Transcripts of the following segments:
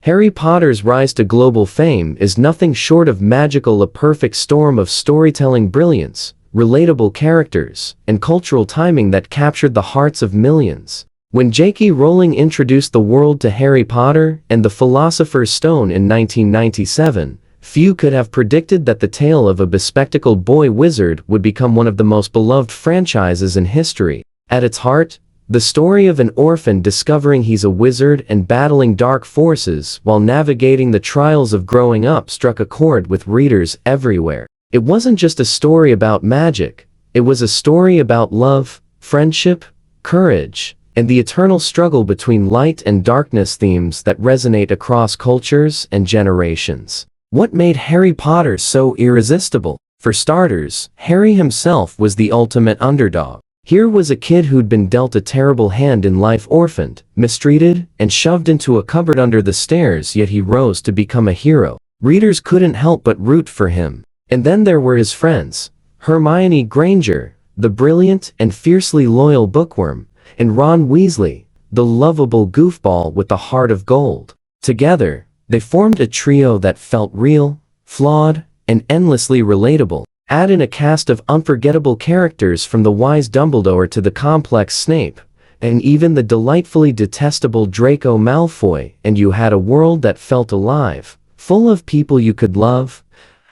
Harry Potter's rise to global fame is nothing short of magical, a perfect storm of storytelling brilliance, relatable characters, and cultural timing that captured the hearts of millions. When J.K. Rowling introduced the world to Harry Potter and the Philosopher's Stone in 1997, few could have predicted that the tale of a bespectacled boy wizard would become one of the most beloved franchises in history. At its heart, the story of an orphan discovering he's a wizard and battling dark forces while navigating the trials of growing up struck a chord with readers everywhere. It wasn't just a story about magic, it was a story about love, friendship, courage, and the eternal struggle between light and darkness, themes that resonate across cultures and generations. What made Harry Potter so irresistible? For starters, Harry himself was the ultimate underdog. Here was a kid who'd been dealt a terrible hand in life, orphaned, mistreated, and shoved into a cupboard under the stairs, yet he rose to become a hero. Readers couldn't help but root for him. And then there were his friends, Hermione Granger, the brilliant and fiercely loyal bookworm, and Ron Weasley, the lovable goofball with the heart of gold. Together, they formed a trio that felt real, flawed, and endlessly relatable. Add in a cast of unforgettable characters from the wise Dumbledore to the complex Snape, and even the delightfully detestable Draco Malfoy, and you had a world that felt alive, full of people you could love,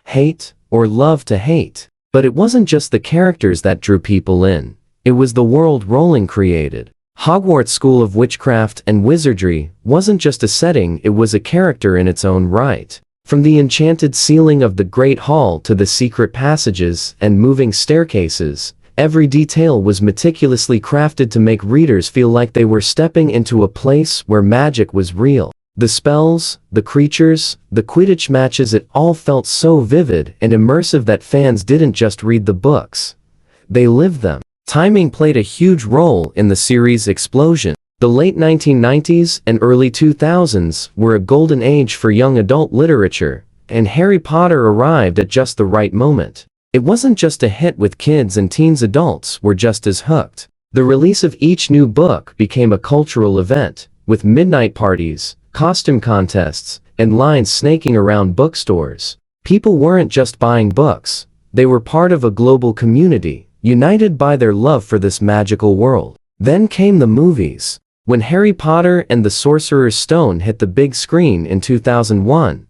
hate, or love to hate. But it wasn't just the characters that drew people in. It was the world Rowling created. Hogwarts School of Witchcraft and Wizardry wasn't just a setting, it was a character in its own right. From the enchanted ceiling of the Great Hall to the secret passages and moving staircases, every detail was meticulously crafted to make readers feel like they were stepping into a place where magic was real. The spells, the creatures, the Quidditch matches, it all felt so vivid and immersive that fans didn't just read the books. They lived them. Timing played a huge role in the series' explosion. The late 1990s and early 2000s were a golden age for young adult literature, and Harry Potter arrived at just the right moment. It wasn't just a hit with kids and teens, adults were just as hooked. The release of each new book became a cultural event, with midnight parties, costume contests, and lines snaking around bookstores. People weren't just buying books, they were part of a global community, united by their love for this magical world. Then came the movies. When Harry Potter and the Sorcerer's Stone hit the big screen in 2001,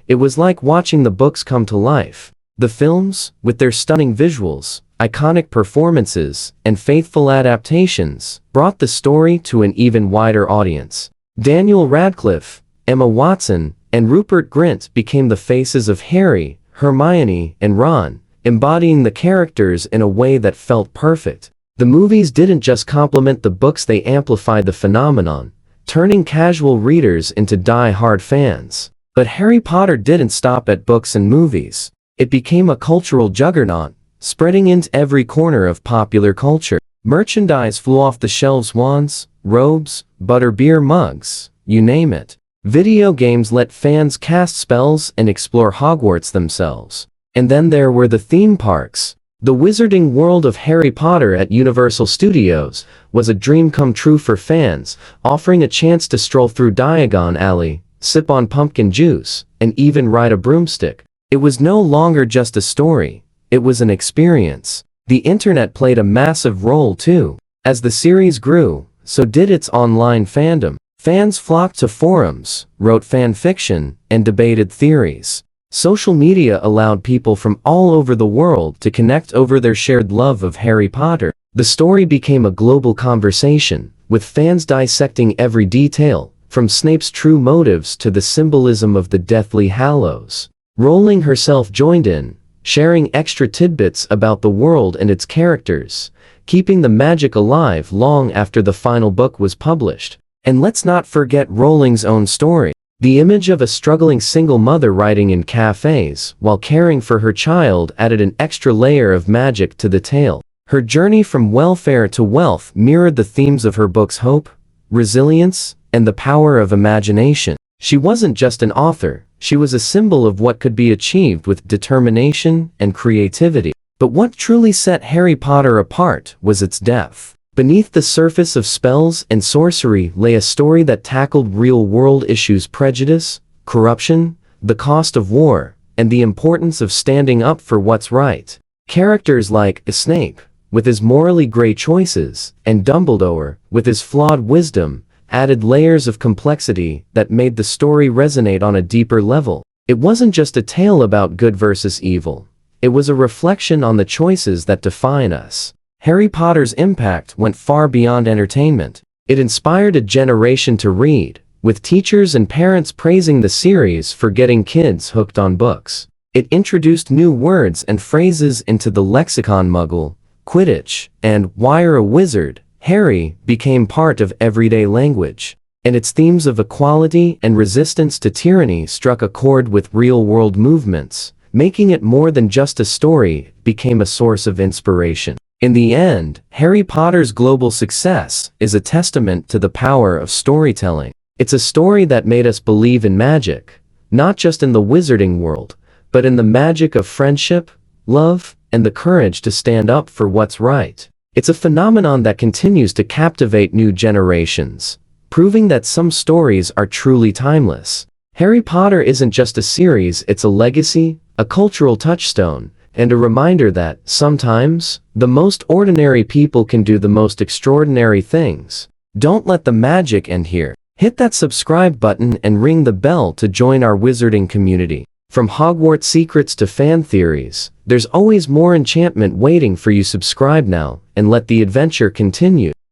it was like watching the books come to life. The films, with their stunning visuals, iconic performances, and faithful adaptations, brought the story to an even wider audience. Daniel Radcliffe, Emma Watson, and Rupert Grint became the faces of Harry, Hermione, and Ron, embodying the characters in a way that felt perfect. The movies didn't just complement the books, they amplified the phenomenon, turning casual readers into die-hard fans. But Harry Potter didn't stop at books and movies. It became a cultural juggernaut, spreading into every corner of popular culture. Merchandise flew off the shelves: wands, robes, butterbeer mugs, you name it. Video games let fans cast spells and explore Hogwarts themselves. And then there were the theme parks. The wizarding world of Harry Potter at Universal Studios was a dream come true for fans, offering a chance to stroll through Diagon Alley, sip on pumpkin juice, and even ride a broomstick. It was no longer just a story, it was an experience. The internet played a massive role too. As the series grew, so did its online fandom. Fans flocked to forums, wrote fan fiction, and debated theories. Social media allowed people from all over the world to connect over their shared love of Harry Potter. The story became a global conversation, with fans dissecting every detail, from Snape's true motives to the symbolism of the Deathly Hallows. Rowling herself joined in, sharing extra tidbits about the world and its characters, keeping the magic alive long after the final book was published. And let's not forget Rowling's own story. The image of a struggling single mother writing in cafes while caring for her child added an extra layer of magic to the tale. Her journey from welfare to wealth mirrored the themes of her book's: hope, resilience, and the power of imagination. She wasn't just an author, she was a symbol of what could be achieved with determination and creativity. But what truly set Harry Potter apart was its depth. Beneath the surface of spells and sorcery lay a story that tackled real-world issues: prejudice, corruption, the cost of war, and the importance of standing up for what's right. Characters like Snape, with his morally gray choices, and Dumbledore, with his flawed wisdom, added layers of complexity that made the story resonate on a deeper level. It wasn't just a tale about good versus evil. It was a reflection on the choices that define us. Harry Potter's impact went far beyond entertainment. It inspired a generation to read, with teachers and parents praising the series for getting kids hooked on books. It introduced new words and phrases into the lexicon. Muggle, Quidditch, and "Why are a wizard, Harry" became part of everyday language. And its themes of equality and resistance to tyranny struck a chord with real-world movements, making it more than just a story. It became a source of inspiration. In the end, Harry Potter's global success is a testament to the power of storytelling. It's a story that made us believe in magic, not just in the wizarding world, but in the magic of friendship, love, and the courage to stand up for what's right. It's a phenomenon that continues to captivate new generations, proving that some stories are truly timeless. Harry Potter isn't just a series, it's a legacy, a cultural touchstone, and a reminder that, sometimes, the most ordinary people can do the most extraordinary things. Don't let the magic end here. Hit that subscribe button and ring the bell to join our wizarding community. From Hogwarts secrets to fan theories, there's always more enchantment waiting for you. Subscribe now, and let the adventure continue.